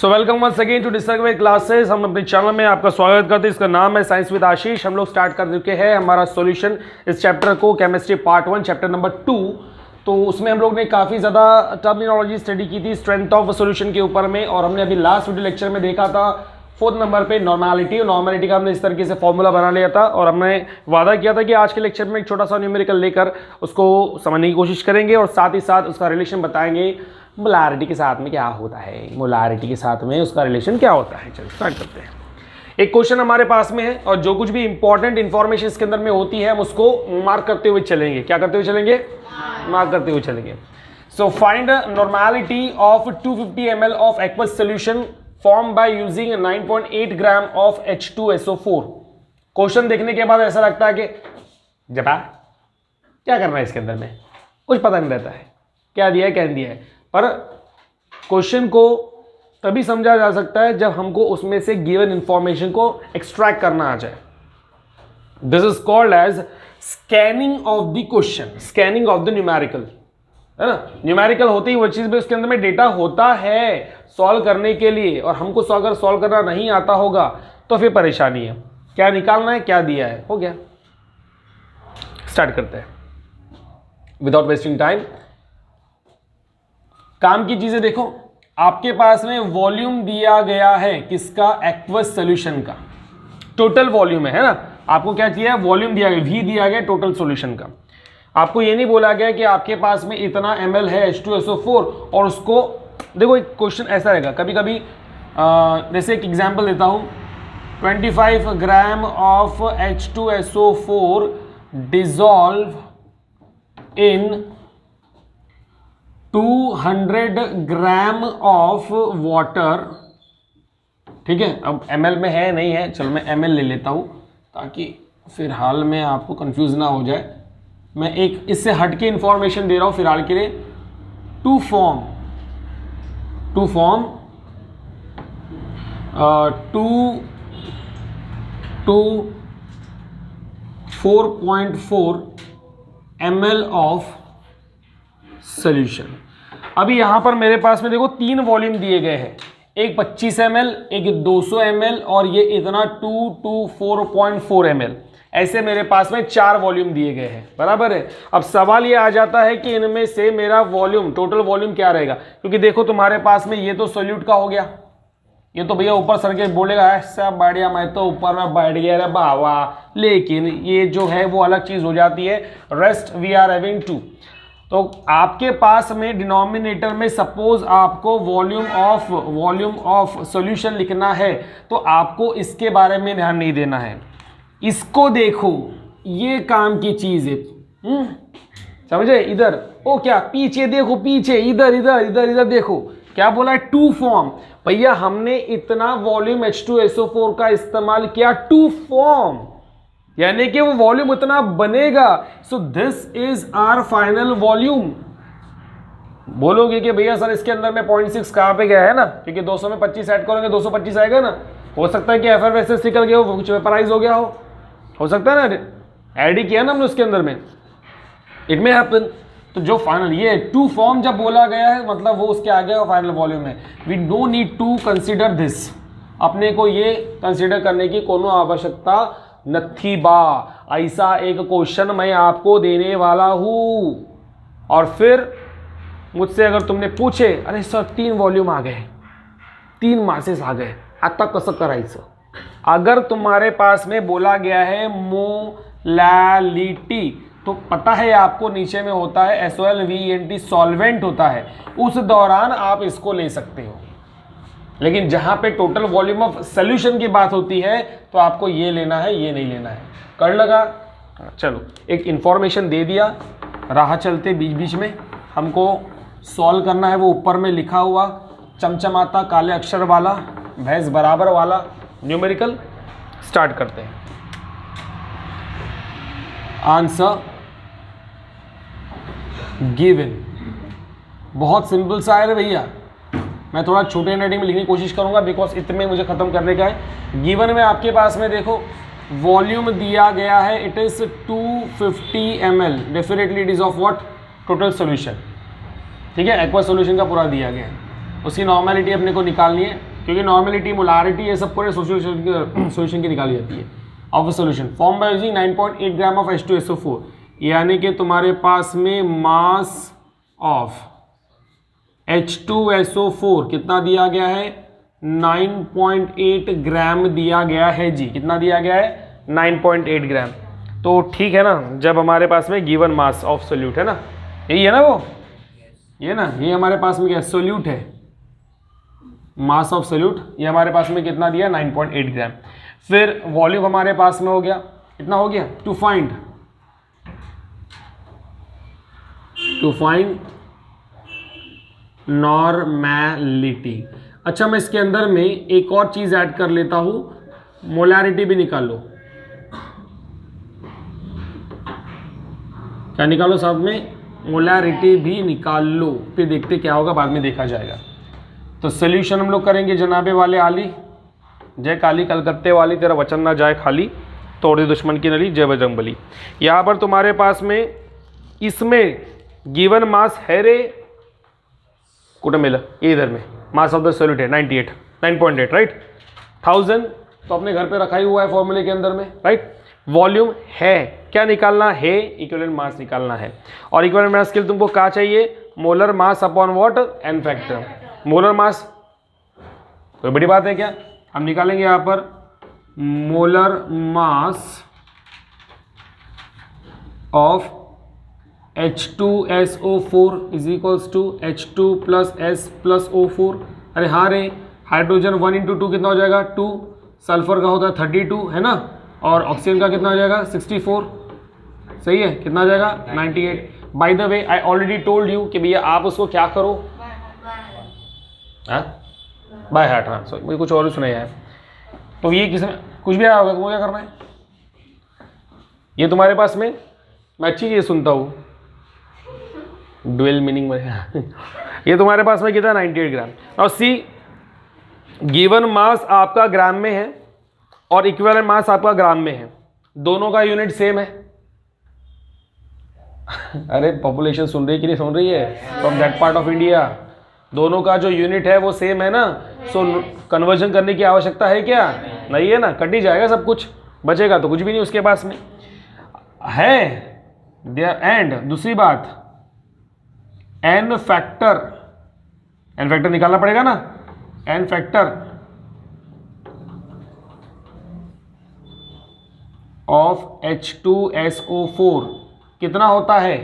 So welcome once again to Discover classes. हम अपने channel में आपका स्वागत करते हैं। इसका नाम है साइंस विद आशीष। हम लोग स्टार्ट कर चुके हैं हमारा सॉल्यूशन इस चैप्टर को, केमिस्ट्री पार्ट 1 चैप्टर नंबर 2। तो उसमें हम लोग ने काफ़ी ज़्यादा टर्मिनोलॉजी स्टडी की थी स्ट्रेंथ ऑफ सॉल्यूशन के ऊपर में, और हमने अभी लास्ट वीडियो लेक्चर में देखा था 4th नंबर पे नॉर्मेलिटी का हमने इस तरीके से फॉर्मूला बना लिया था, और हमने वादा किया था कि आज के लेक्चर में एक छोटा सा न्यूमेरिकल लेकर उसको समझने की कोशिश करेंगे और साथ ही साथ उसका रिलेशन बताएंगे मोलारिटी के साथ में क्या होता है, मोलारिटी के साथ में उसका रिलेशन क्या होता है। चलो स्टार्ट करते हैं। एक क्वेश्चन हमारे पास में है और जो कुछ भी इंपॉर्टेंट इंफॉर्मेशन इसके अंदर में होती है हम उसको मार्क करते हुए चलेंगे। क्या करते हुए चलेंगे? मार्क करते हुए चलेंगे। So find normality of 250 ml of aqueous solution form by using 9.8 gram of H2SO4। Question देखने के बाद ऐसा लगता है कि जपा क्या करना है इसके अंदर में, कुछ पता नहीं रहता है क्या दिया है क्या नहीं दिया है। पर क्वेश्चन को तभी समझा जा सकता है जब हमको उसमें से गिवन इंफॉर्मेशन को एक्सट्रैक्ट करना आ जाए। This is called as scanning of the question, scanning of the numerical, है ना। न्यूमेरिकल होती ही वो चीज भी उसके अंदर में डेटा होता है सॉल्व करने के लिए, और हमको अगर सॉल्व करना नहीं आता होगा तो फिर परेशानी है। क्या निकालना है, क्या दिया है, हो गया। स्टार्ट करते हैं विदाउट वेस्टिंग टाइम। काम की चीजें देखो, आपके पास में वॉल्यूम दिया गया है किसका? एक्वस सॉल्यूशन का। टोटल वॉल्यूम है ना। आपको क्या चाहिए? वॉल्यूम दिया गया, V दिया गया टोटल सॉल्यूशन का। आपको ये नहीं बोला गया कि आपके पास में इतना ml है H2SO4 और उसको देखो। एक क्वेश्चन ऐसा रहेगा कभी कभी, जैसे एक एग्जांपल देता हूं, 25 gram of H2SO4 dissolve in 200 gram of water. ठीक है, अब ml में है नहीं है, चलो मैं ml ले लेता हूं ताकि फिलहाल में आपको कंफ्यूज ना हो जाए। मैं एक इससे हटके इंफॉर्मेशन दे रहा हूं फिलहाल के लिए। To form 4.4 ml of solution. अभी यहां पर मेरे पास में देखो 3 वॉल्यूम दिए गए हैं, एक 25 ml, एक 200 ml और ये इतना 224.4 ml। ऐसे मेरे पास में 4 वॉल्यूम दिए गए हैं, बराबर है। अब सवाल ये आ जाता है कि इनमें से मेरा वॉल्यूम, टोटल वॉल्यूम क्या रहेगा? क्योंकि देखो तुम्हारे पास में ये तो सोल्यूट का हो गया, ये तो भैया ऊपर सर के बोलेगा ऐसा बढ़िया मैं तो ऊपर में बैठ गया रे बाबा, लेकिन ये जो है वो अलग चीज हो जाती है। Rest we are having 2। तो आपके पास में डिनोमिनेटर में सपोज आपको वॉल्यूम ऑफ सॉल्यूशन लिखना है तो आपको इसके बारे में ध्यान नहीं देना है। इसको देखो, ये काम की चीज है, समझे? इधर ओ क्या पीछे देखो, पीछे इधर इधर इधर इधर देखो क्या बोला है? 2 फॉर्म। भैया हमने इतना वॉल्यूम H2SO4 का इस्तेमाल किया 2 फॉर्म, यानी कि वो वॉल्यूम उतना बनेगा। So this is our final volume. बोलोगे कि भैया सर इसके अंदर में 0.6 कहां पे गया है ना, क्योंकि 200 में 25 ऐड करोगे 225 आएगा ना। हो सकता है कि एफएफएसएस निकल गया हो, कुछ वेपराइज हो गया हो सकता है ना, ऐड ही किया ना हमने उसके अंदर में, इट मे हैपन। तो जो फाइनल ये 2 फॉर्म जब बोला गया है मतलब वो उसके आगे का फाइनल वॉल्यूम है। We don't need to consider this, अपने को ये कंसिडर करने की कोनो आवश्यकता नथी बा। ऐसा एक क्वेश्चन मैं आपको देने वाला हूं, और फिर मुझसे अगर तुमने पूछे अरे सर 3 वॉल्यूम आ गए, 3 मासेस आ गए, आता कसं करायचं? अगर तुम्हारे पास में बोला गया है मोलैलिटी, तो पता है आपको नीचे में होता है SOLVENT, सॉल्वेंट होता है, उस दौरान आप इसको ले सकते हो। लेकिन जहां पे टोटल वॉल्यूम ऑफ सॉल्यूशन की बात होती है तो आपको ये लेना है, ये नहीं लेना है। कर लगा? चलो एक इंफॉर्मेशन दे दिया, राह चलते बीच बीच में हमको सॉल्व करना है। वो ऊपर में लिखा हुआ चमचमाता काले अक्षर वाला भैंस बराबर वाला न्यूमेरिकल। स्टार्ट करते हैं। आंसर गिवन, बहुत सिंपल सा है भैया। मैं थोड़ा छोटे हैंडराइटिंग में लिखने की कोशिश करूंगा बिकॉज इतने मुझे खत्म करने का है। गिवन में आपके पास में देखो वॉल्यूम दिया गया है, it is 250 ml, definitely it is of what? Total solution. ठीक है, एक्वा सॉल्यूशन का पूरा दिया गया है। उसकी नॉर्मेलिटी अपने को निकालनी है। क्योंकि नॉर्मेलिटी, मोलारिटी, ये सब पूरे सोल्यूशन की निकाली जाती है of a solution form by using 9.8 gram of H2SO4, यानी कि तुम्हारे पास में मास ऑफ H2SO4 कितना दिया गया है, 9.8 ग्राम दिया गया है जी। कितना दिया गया है, 9.8 ग्राम। तो ठीक है ना, जब हमारे पास में गिवन मास ऑफ सोल्यूट है ना, यही है ना वो, ये ना, ये हमारे पास में क्या सोल्यूट है, मास ऑफ सोल्यूट, ये हमारे पास में कितना दिया, 9.8 ग्राम। फिर वॉल्यूम हमारे पास में हो गया, कितना हो गया, टू फाइंड नॉर्मैलिटी। अच्छा, मैं इसके अंदर में एक और चीज ऐड कर लेता हूं, मोलैरिटी भी निकाल लो। क्या निकालो साथ में, मोलैरिटी भी निकाल लो, फिर देखते क्या होगा, बाद में देखा जाएगा। तो सोल्यूशन हम लोग करेंगे जनाबे वाले आली, जय काली कलकत्ते वाली, तेरा वचन ना जाए खाली, तोड़ दे दुश्मन की नली, जय बजरंगबली। यहाँ पर तुम्हारे पास में इसमें गिवन मास है रे, कुछ मिला ये इधर में, मास ऑफ द सोल्यूट है 9.8 राइट, 1000 तो अपने घर पे रखा ही हुआ है फॉर्मूले के अंदर में राइट। वॉल्यूम है, क्या निकालना है, इक्विवेलेंट मास निकालना है। और इक्विवेलेंट मास के लिए तुमको क्या चाहिए, molar mass upon what, n factor. Molar mass कोई बड़ी बात है क्या, हम निकालेंगे यहाँ पर molar mass of H2SO4 is equals to H2 plus S plus O4। अरे हाँ रे, हाइड्रोजन 1 इंटू 2 कितना हो जाएगा 2, सल्फर का होता है 32 है ना, और ऑक्सीजन का कितना हो जाएगा 64, सही है, कितना हो जाएगा 98। By the way I already told you कि भैया आप उसको क्या करो, बाय हार्ट, हाँ सॉरी मुझे कुछ और ही सुनाया है। तो ये किसमें कुछ भी आया होगा, तुमको क्या करना है, ये तुम्हारे पास में, मैं अच्छी चीज़ सुनता हूँ, डुअल मीनिंग में ये तुम्हारे पास में कितना 98 ग्राम। और सी गिवन मास आपका ग्राम में है और इक्विवेलेंट मास आपका ग्राम में है, दोनों का यूनिट सेम है। अरे पॉपुलेशन सुन रही है कि नहीं सुन रही है, from that part of India, दोनों का जो यूनिट है वो सेम है ना, सो कन्वर्जन करने की आवश्यकता है क्या, नहीं है ना, कट ही जाएगा सब कुछ, बचेगा तो कुछ भी नहीं उसके पास में है। एंड दूसरी बात, एन फैक्टर निकालना पड़ेगा ना, एन फैक्टर ऑफ H2SO4 कितना होता है,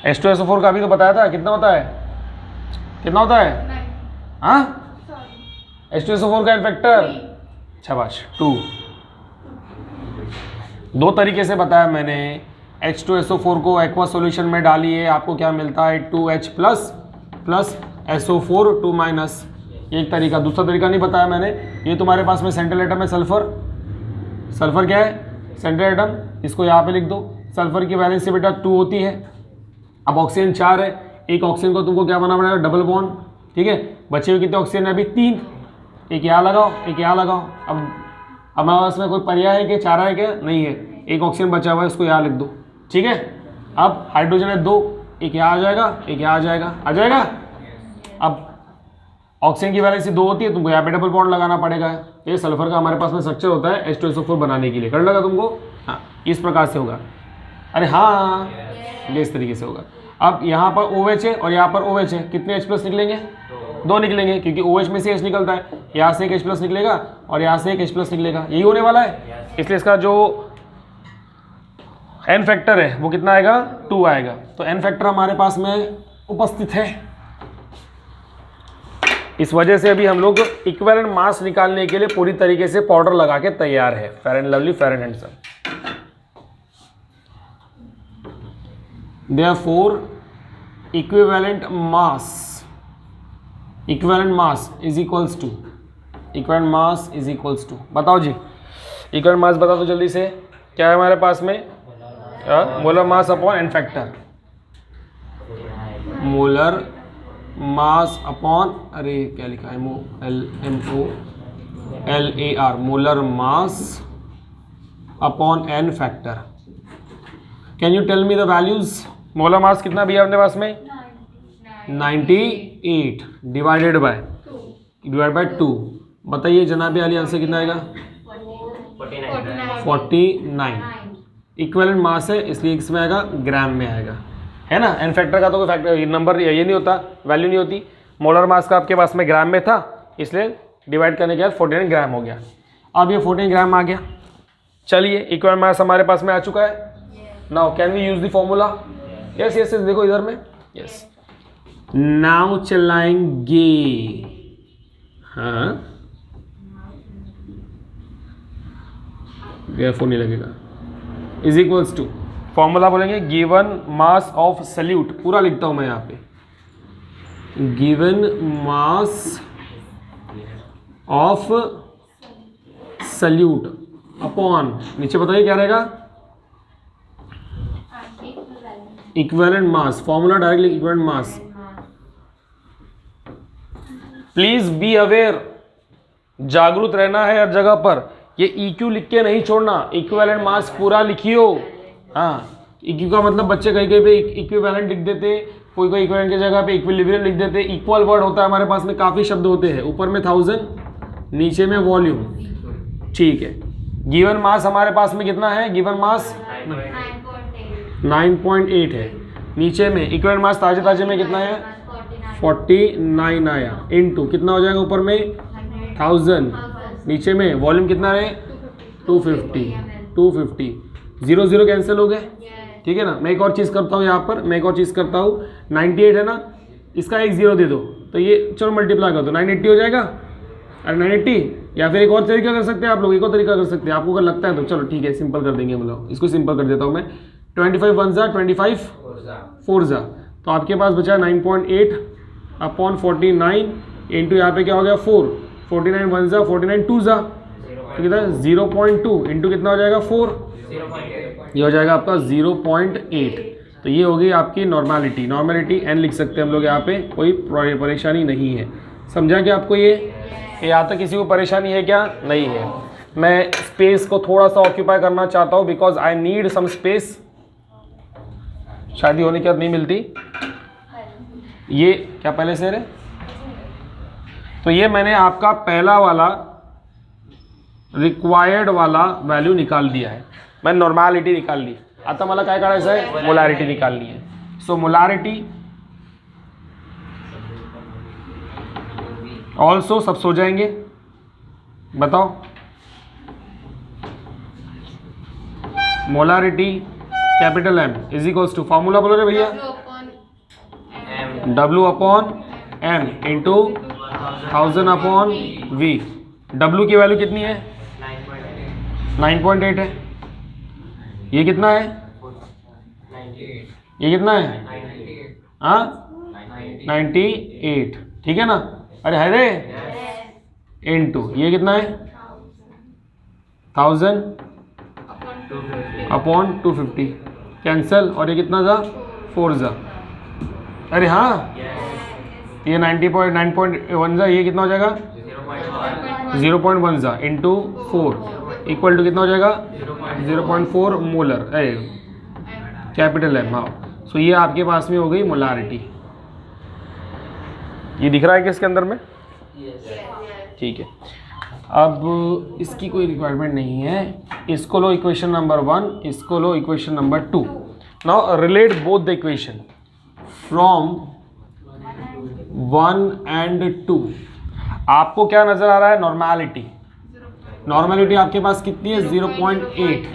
H2SO4 का भी तो बताया था, कितना होता है, कितना होता है, हाँ H2SO4 का एन फैक्टर, शाबाश 2। दो तरीके से बताया मैंने, H2SO4 को एक्वा सॉल्यूशन में डालिए, आपको क्या मिलता है 2H प्लस SO4 2 माइनस, एक तरीका। दूसरा तरीका नहीं बताया मैंने, ये तुम्हारे पास में सेंट्रल एटम है सल्फर क्या है सेंट्रल एटम, इसको यहाँ पे लिख दो, सल्फर की वैलेंसी बेटा 2 होती है। अब ऑक्सीजन 4 है, एक ऑक्सीजन को तुमको क्या बनाना पड़ेगा, डबल बॉन्ड, ठीक है। बचे हुए कितने ऑक्सीजन है अभी 3, एक यहाँ लगाओ एक यहाँ लगाओ। अब हमारे पास में कोई पर्याय है कि 4 है क्या, नहीं है, एक ऑक्सीजन बचा हुआ है, उसको यहाँ लिख दो, ठीक है। अब हाइड्रोजन है 2, एक यहाँ आ जाएगा एक यहाँ आ जाएगा। अब ऑक्सीजन की वैलेंसी 2 होती है, तुमको यहाँ पे डबल बॉन्ड लगाना पड़ेगा। ये सल्फर का हमारे पास में स्ट्रक्चर होता है H2SO4 बनाने के लिए, कर लगा तुमको, हाँ इस प्रकार से होगा। अरे हाँ ये इस तरीके से होगा। अब यहाँ पर OH है और यहाँ पर OH है, कितने H प्लस निकलेंगे, 2 निकलेंगे, क्योंकि OH में से H निकलता है, यहाँ से एक H प्लस निकलेगा और यहाँ से एक H प्लस निकलेगा, यही होने वाला है। इसलिए इसका जो एन फैक्टर है वो कितना आएगा 2 आएगा। तो एन फैक्टर हमारे पास में उपस्थित है। इस वजह से अभी हम लोग इक्विवेलेंट मास निकालने के लिए पूरी तरीके से पाउडर लगा के तैयार है, fair and lovely, fair and handsome. Therefore equivalent mass is equals to बताओ जी, इक्विवेलेंट मास बता दो जल्दी से, क्या है हमारे पास में, molar mass upon n factor, molar mass upon, अरे क्या लिखा है, MOLAR, molar mass upon n factor. Can you tell me the values, molar mass कितना भैया अपने पास में 98 डिवाइडेड बाय डिवाइड बाय 2। बताइए जनाब आली आंसर कितना आएगा? 49। इक्विवेलेंट मास है इसलिए इसमें आएगा ग्राम में आएगा, है ना। एन फैक्टर का तो कोई फैक्टर नंबर ये नहीं होता, वैल्यू नहीं होती। मोलर मास का आपके पास में ग्राम में था इसलिए डिवाइड करने के बाद 49 ग्राम हो गया। अब ये 14 ग्राम आ गया। चलिए इक्विवेलेंट मास हमारे पास में आ चुका है। Now can we use the formula? Yes yes, देखो इधर में, यस। नाउ चलाएंगे, हाँ फोन नहीं लगेगा। इज इक्वल्स टू फॉर्मूला बोलेंगे गिवन मास ऑफ सल्यूट, पूरा लिखता हूं मैं यहाँ पे, given mass of solute upon, नीचे बताइए क्या रहेगा? Equivalent mass. Formula directly equivalent mass. Please be aware, जागरूक रहना है हर जगह पर। ये EQ लिख के नहीं छोड़ना, इक्विवेलेंट मास पूरा लिखियो। हाँ, EQ का मतलब बच्चे कहीं कहीं पे इक्विवेलेंट लिख देते, कोई कोई इक्विवेलेंट की जगह पे इक्विलिब्रियम लिख देते। इक्वल वर्ड होता है हमारे पास में, काफ़ी शब्द होते हैं, ऊपर में 1000, नीचे में वॉल्यूम, ठीक है। गिवन मास हमारे पास में कितना है? गिवन मास 9.8 है। नीचे में इक्विवेलेंट मास ताजे ताजे में कितना है? 49 आया, इनटू कितना हो जाएगा? ऊपर में 1000, नीचे में वॉल्यूम कितना है? 250। 0 0 कैंसिल हो गए, ठीक है ना। मैं एक और चीज़ करता हूँ यहाँ पर, 98 है ना, इसका एक 0 दे दो तो ये चलो मल्टीप्लाई कर दो, 980 हो जाएगा। अरे 980, या फिर एक और तरीका कर सकते हैं आप लोग, एक और तरीका कर सकते हैं, आपको अगर लगता है तो चलो ठीक है, सिंपल कर देंगे। मतलब इसको सिंपल कर देता हूँ मैं, 25 1 जा 25 4 जा, तो आपके पास बचा 9.8 अपॉन 49 इंटू यहाँ पे क्या हो गया 4, 49 1 जा 49 2 जा, तो कितना 0.2 इंटू कितना हो जाएगा 4, ये हो जाएगा आपका 0.8। तो ये होगी आपकी नॉर्मेलिटी। नॉर्मेलिटी n लिख सकते हैं हम लोग यहाँ पे, कोई परेशानी नहीं है। समझा क्या आपको? ये यहाँ तक किसी को परेशानी है क्या? नहीं है। मैं स्पेस को थोड़ा सा ऑक्यूपाई करना चाहता हूँ because I need some space. शादी होने के बाद नहीं मिलती। ये क्या पहले से है? तो ये मैंने आपका पहला वाला रिक्वायर्ड वाला वैल्यू निकाल दिया है। मैंने नॉर्मैलिटी निकाल ली। आता मला काय काढायचं है? मोलारिटी निकालनी है। सो मोलारिटी ऑल्सो सब सो जाएंगे, बताओ। Molarity capital M is equals to, formula बोलो रे भैया, W upon M into 1000 upon V। W की वैल्यू कितनी है? 9.8 है। ये कितना है? ये कितना है? हाँ 98, ठीक है ना। अरे है रे, इंटू ये कितना है? 1000 अपॉन 250 कैंसल, और ये कितना था? 4 जा। अरे हाँ, ये 9.1 जा, ये कितना हो जाएगा? 0.1 जा इंटू 4 इक्वल टू कितना हो जाएगा? 0.4 मोलर कैपिटल M। हाँ, सो ये आपके पास में हो गई मोलारिटी। ये दिख रहा है कि इसके अंदर में? ठीक है। अब इसकी कोई रिक्वायरमेंट नहीं है। इसको लो इक्वेशन नंबर 1, इसको लो equation number 2। Now relate both the equation from 1 and 2। आपको क्या नजर आ रहा है? नॉर्मैलिटी। नॉर्मैलिटी आपके पास कितनी है? 0.8।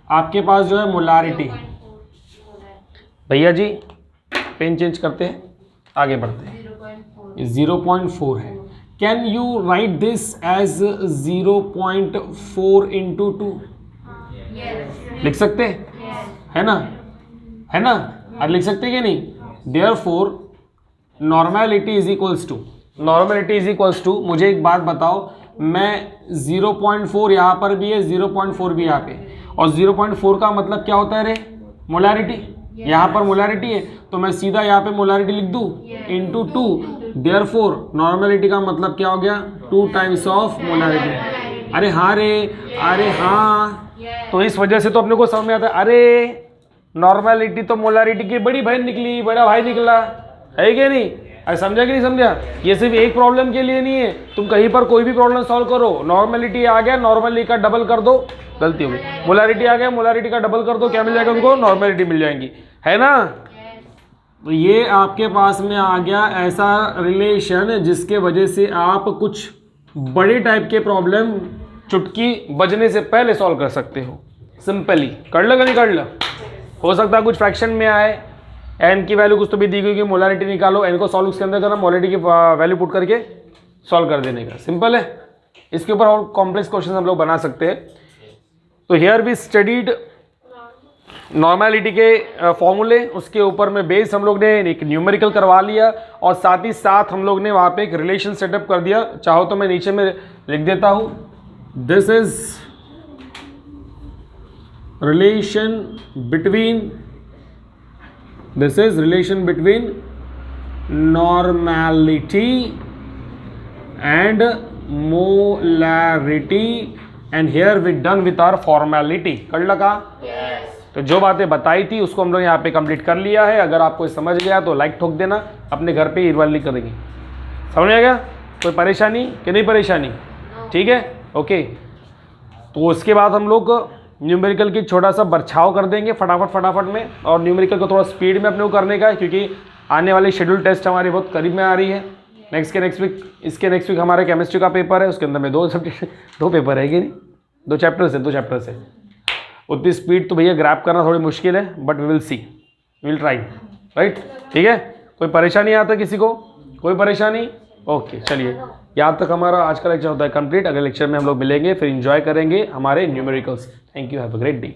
आपके पास जो है मोलारिटी, भैया जी पेन चेंज करते हैं, आगे बढ़ते हैं। 0.4 है। Can you write this as 0.4 into 2? लिख सकते है ना? है ना? आज लिख सकते क्या नहीं? Therefore normality is equals to, normality is equals to, मुझे एक बात बताओ, मैं 0.4 यहाँ पर भी है, 0.4 भी यहाँ पे, और 0.4 का मतलब क्या होता है रे? मोलारिटी। यहाँ पर मोलारिटी है तो मैं सीधा यहाँ पे मोलारिटी लिख दूँ इंटू 2। देयरफॉर नॉर्मैलिटी का मतलब क्या हो गया? 2 टाइम्स ऑफ मोलारिटी। अरे हाँ रे, अरे हाँ, तो इस वजह से तो अपने को समझ में आता है, अरे नॉर्मैलिटी तो मोलारिटी की बड़ी बहन निकली, बड़ा भाई निकला, है क्या नहीं? अरे समझा कि नहीं समझा? ये सिर्फ एक प्रॉब्लम के लिए नहीं है, तुम कहीं पर कोई भी प्रॉब्लम सॉल्व करो, नॉर्मेलिटी आ गया, नॉर्मली का डबल कर दो, गलती हो गई, मोलारिटी आ गया, मोलारिटी का डबल कर दो, क्या मिल जाएगा उनको? नॉर्मेलिटी मिल जाएंगी, है ना? तो ये आपके पास में आ गया ऐसा रिलेशन जिसके वजह से आप कुछ बड़े टाइप के प्रॉब्लम चुटकी बजने से पहले सॉल्व कर सकते हो, सिंपली। कर लो कि नहीं कर लो? हो सकता है कुछ फ्रैक्शन में आए, एन की वैल्यू कुछ तो भी दी गई कि मोलारिटी निकालो, एन को सॉल्व उसके अंदर करना, मोलारिटी की वैल्यू पुट करके सॉल्व कर देने का, सिंपल है। इसके ऊपर और कॉम्प्लेक्स क्वेश्चन हम लोग बना सकते हैं। तो हियर वी स्टडीड नॉर्मेलिटी के फॉर्मूले, उसके ऊपर में बेस हम लोग ने एक न्यूमेरिकल करवा लिया, और साथ ही साथ हम लोग ने वहाँ पे एक रिलेशन सेटअप कर दिया। चाहो तो मैं नीचे में लिख देता हूँ, this is relation between normality and molarity, and here we done with our formality. कर लगा? तो जो बातें बताई थी उसको हम लोग यहाँ पे कंप्लीट कर लिया है। अगर आपको समझ गया तो लाइक ठोक देना, अपने घर पे इरवाली करेंगे। समझ आ गया? कोई परेशानी कि नहीं परेशानी? ठीक है, ओके। तो उसके बाद हम लोग न्यूमेरिकल की छोटा सा बरछाव कर देंगे फटाफट में, और न्यूमेरिकल को थोड़ा स्पीड में अपने को करने का है, क्योंकि आने वाली शेड्यूल टेस्ट हमारी बहुत करीब में आ रही है। नेक्स्ट वीक, इसके नेक्स्ट वीक हमारे केमिस्ट्री का पेपर है, उसके अंदर में दो पेपर है कि नहीं, दो चैप्टर्स है। उतनी स्पीड तो भैया ग्रैब करना थोड़ी मुश्किल है, but we will see, will try, right? ठीक है, कोई परेशानी आता किसी को? कोई परेशानी? ओके, चलिए, यहाँ तक हमारा आज का लेक्चर होता है कंप्लीट। अगले लेक्चर में हम लोग मिलेंगे, फिर एंजॉय करेंगे हमारे numericals. Thank you, have a great day.